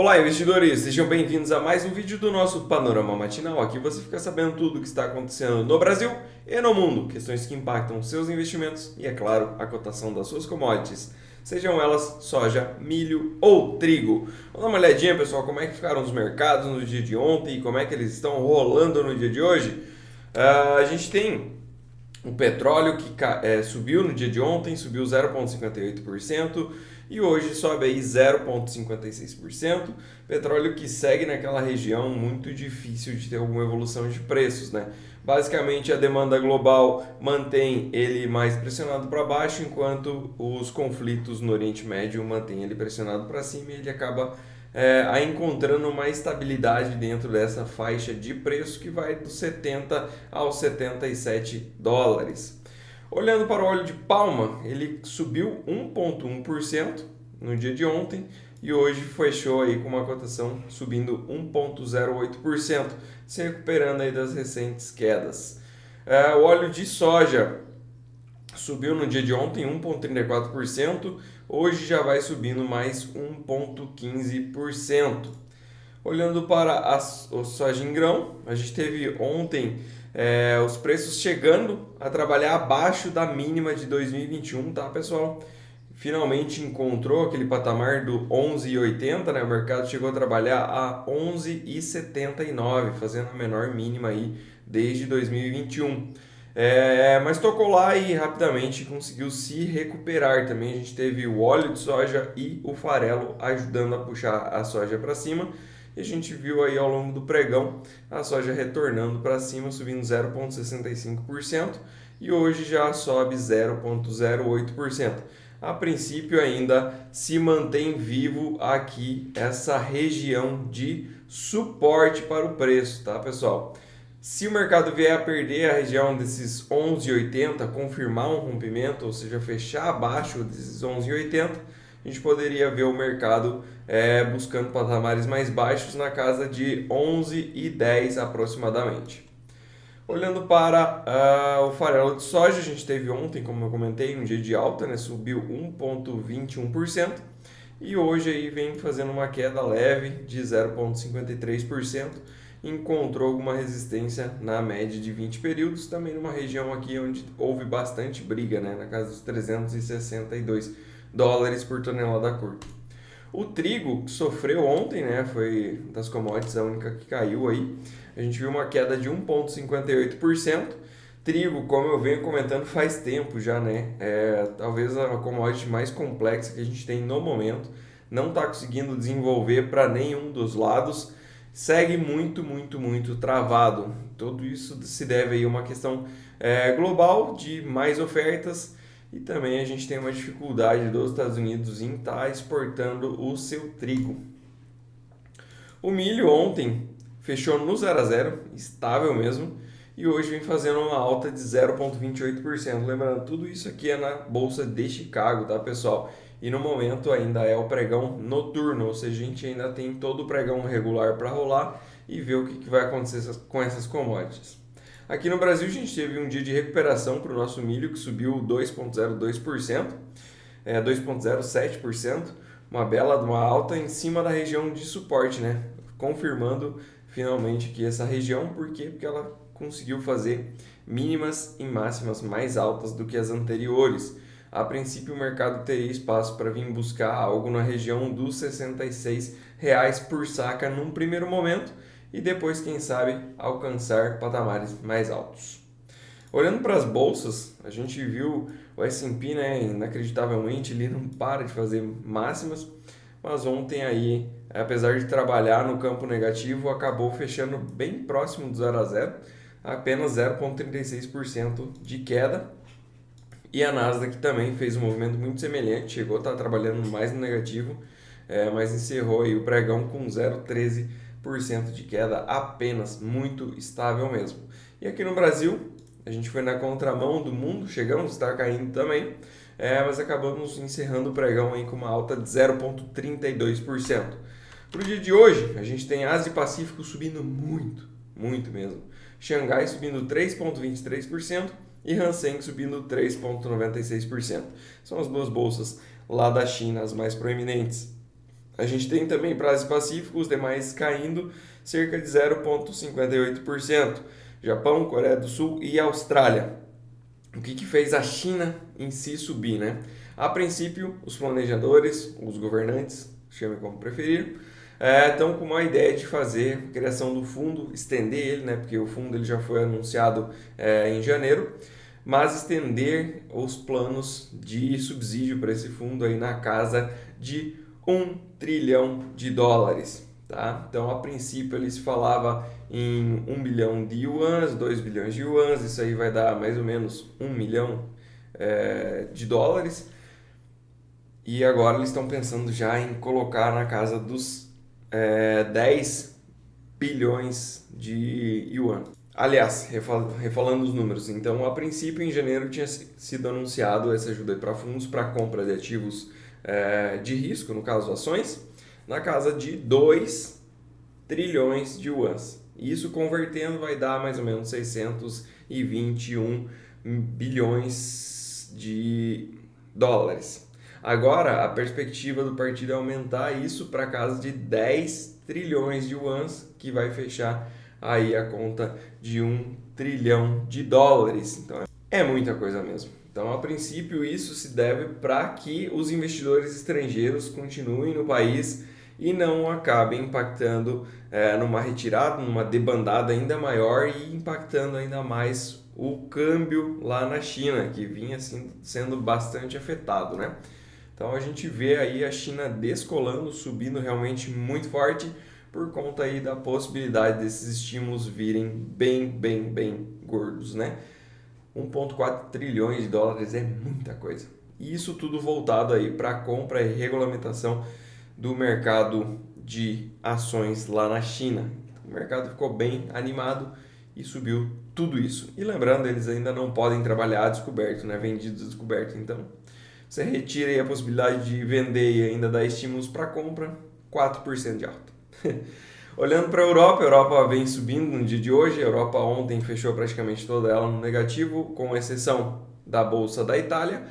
Olá, investidores! Sejam bem-vindos a mais um vídeo do nosso Panorama Matinal. Aqui você fica sabendo tudo o que está acontecendo no Brasil e no mundo, questões que impactam seus investimentos e, é claro, a cotação das suas commodities, sejam elas soja, milho ou trigo. Vamos dar uma olhadinha, pessoal, como é que ficaram os mercados no dia de ontem e como é que eles estão rolando no dia de hoje. A gente tem o petróleo que subiu no dia de ontem, subiu 0,58% e hoje sobe aí 0,56%. Petróleo que segue naquela região muito difícil de ter alguma evolução de preços, né? Basicamente a demanda global mantém ele mais pressionado para baixo, enquanto os conflitos no Oriente Médio mantêm ele pressionado para cima e ele acaba encontrando uma estabilidade dentro dessa faixa de preço que vai dos 70 aos 77 dólares. Olhando para o óleo de palma, ele subiu 1,1% no dia de ontem e hoje fechou aí com uma cotação subindo 1,08%, se recuperando aí das recentes quedas. O óleo de soja subiu no dia de ontem 1,34%, hoje já vai subindo mais 1,15%. Olhando para o soja em grão, a gente teve ontem os preços chegando a trabalhar abaixo da mínima de 2021, tá, pessoal? Finalmente encontrou aquele patamar do 11,80, né? O mercado chegou a trabalhar a 11,79, fazendo a menor mínima aí desde 2021. Mas tocou lá e rapidamente conseguiu se recuperar. Também a gente teve o óleo de soja e o farelo ajudando a puxar a soja para cima. E a gente viu aí ao longo do pregão a soja retornando para cima, subindo 0,65% e hoje já sobe 0,08%. A princípio ainda se mantém vivo aqui essa região de suporte para o preço, tá, pessoal? Se o mercado vier a perder a região desses 11,80, confirmar um rompimento, ou seja, fechar abaixo desses 11,80, a gente poderia ver o mercado buscando patamares mais baixos na casa de 11,10 aproximadamente. Olhando para o farelo de soja, a gente teve ontem, como eu comentei, um dia de alta, né? Subiu 1,21% e hoje aí vem fazendo uma queda leve de 0,53%. Encontrou alguma resistência na média de 20 períodos, também numa região aqui onde houve bastante briga, né? Na casa dos 362 dólares por tonelada curta. O trigo que sofreu ontem, né, foi das commodities a única que caiu aí. A gente viu uma queda de 1,58%. Trigo, como eu venho comentando faz tempo já, né, talvez a commodity mais complexa que a gente tem no momento. Não está conseguindo desenvolver para nenhum dos lados. Segue muito travado. Tudo isso se deve aí a uma questão global de mais ofertas. E também a gente tem uma dificuldade dos Estados Unidos em estar exportando o seu trigo. O milho ontem fechou no 0 a 0, estável mesmo, e hoje vem fazendo uma alta de 0,28%. Lembrando, tudo isso aqui é na Bolsa de Chicago, tá, pessoal? E no momento ainda é o pregão noturno, ou seja, a gente ainda tem todo o pregão regular para rolar e ver o que vai acontecer com essas commodities. Aqui no Brasil a gente teve um dia de recuperação para o nosso milho que subiu 2,02%, 2,07%, uma bela uma alta em cima da região de suporte, né? Confirmando finalmente que essa região, por quê? Porque ela conseguiu fazer mínimas e máximas mais altas do que as anteriores. A princípio o mercado teria espaço para vir buscar algo na região dos R$ 66 por saca num primeiro momento, e depois, quem sabe, alcançar patamares mais altos. Olhando para as bolsas, a gente viu o S&P, né, inacreditavelmente, ele não para de fazer máximas, mas ontem aí, apesar de trabalhar no campo negativo, acabou fechando bem próximo do 0 a 0, apenas 0,36% de queda. E a Nasdaq também fez um movimento muito semelhante, chegou a estar trabalhando mais no negativo, mas encerrou aí o pregão com 0,13% de queda apenas, muito estável mesmo. E aqui no Brasil, a gente foi na contramão do mundo, chegamos a estar caindo também, mas acabamos encerrando o pregão aí com uma alta de 0,32%. Para o dia de hoje, a gente tem Ásia e Pacífico subindo muito mesmo. Xangai subindo 3,23% e Hang Seng subindo 3,96%. São as duas bolsas lá da China, as mais proeminentes. A gente tem também para Ásia-Pacífico, os demais caindo cerca de 0,58%. Japão, Coreia do Sul e Austrália. O que fez a China em si subir, né? A princípio, os planejadores, os governantes, chame como preferir, estão com uma ideia de fazer a criação do fundo, estender ele, né? Porque o fundo ele já foi anunciado em janeiro, mas estender os planos de subsídio para esse fundo aí na casa de $1 trilhão. Tá? Então, a princípio, eles falavam em 1 bilhão de yuans, 2 bilhões de yuans, isso aí vai dar mais ou menos 1 milhão de dólares. E agora eles estão pensando já em colocar na casa dos 10 bilhões de yuan. Aliás, refalando os números, então a princípio em janeiro tinha sido anunciado essa ajuda para fundos para compra de ativos de risco, no caso ações, na casa de 2 trilhões de yuans. Isso convertendo vai dar mais ou menos 621 bilhões de dólares. Agora, a perspectiva do partido é aumentar isso para casa de 10 trilhões de yuans, que vai fechar aí a conta de 1 trilhão de dólares. Então, é muita coisa mesmo. Então, a princípio, isso se deve para que os investidores estrangeiros continuem no país e não acabem impactando numa retirada, numa debandada ainda maior e impactando ainda mais o câmbio lá na China, que vinha assim, sendo bastante afetado, né? Então, a gente vê aí a China descolando, subindo realmente muito forte por conta aí da possibilidade desses estímulos virem bem gordos, né? 1,4 trilhões de dólares é muita coisa. E isso tudo voltado aí para a compra e regulamentação do mercado de ações lá na China. O mercado ficou bem animado e subiu tudo isso. E lembrando, eles ainda não podem trabalhar a descoberto, né? Vendido a descoberto. Então, você retira aí a possibilidade de vender e ainda dar estímulos para compra, 4% de alta. Olhando para a Europa vem subindo no dia de hoje. A Europa ontem fechou praticamente toda ela no negativo, com exceção da Bolsa da Itália.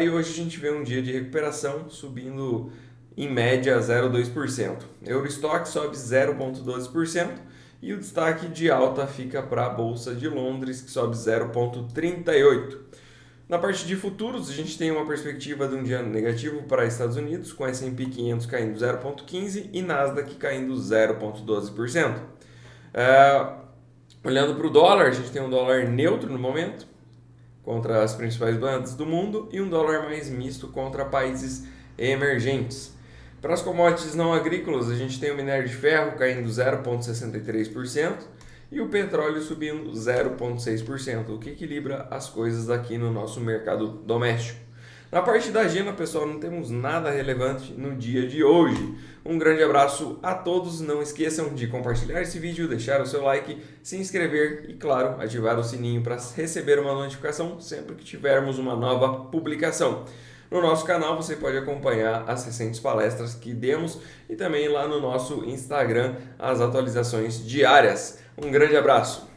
E hoje a gente vê um dia de recuperação, subindo em média 0,2%. Eurostock sobe 0,12% e o destaque de alta fica para a Bolsa de Londres, que sobe 0,38%. Na parte de futuros, a gente tem uma perspectiva de um dia negativo para Estados Unidos, com S&P 500 caindo 0,15% e Nasdaq caindo 0,12%. Olhando para o dólar, a gente tem um dólar neutro no momento, contra as principais moedas do mundo, e um dólar mais misto contra países emergentes. Para as commodities não agrícolas, a gente tem o minério de ferro caindo 0,63%, e o petróleo subindo 0,6%, o que equilibra as coisas aqui no nosso mercado doméstico. Na parte da agenda, pessoal, não temos nada relevante no dia de hoje. Um grande abraço a todos, não esqueçam de compartilhar esse vídeo, deixar o seu like, se inscrever e, claro, ativar o sininho para receber uma notificação sempre que tivermos uma nova publicação. No nosso canal você pode acompanhar as recentes palestras que demos e também lá no nosso Instagram as atualizações diárias. Um grande abraço!